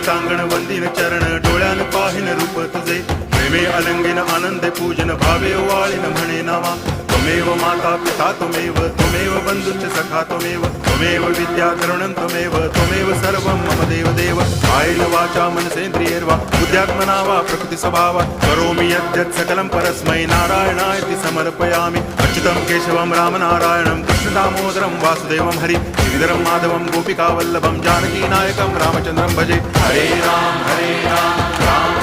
टांगण वंदिन चरण डोळ्यान पाहिन रूप तुझे प्रेमे अलंगिन आनंदे पूजन भावे वाळीन म्हणे नावा त्वमेव माता पिता त्वमेव बंधुश्च सखा त्वमेव विद्या द्रवणं त्वमेव सर्वं मम देव कायेन वाचा मनसेन्द्रियैर्वा बुद्ध्यात्मना वा प्रकृति स्वभावात् करोमि यद्यत् सकलं परस्मै नारायणायति समर्पयामि अच्युतं केशवं रामनारायणं कृष्णदामोदरं वासुदेवं हरि गिरिधरं माधवं गोपिकावल्लभं जानकीनायकं रामचन्द्रं भजे हरे राम राम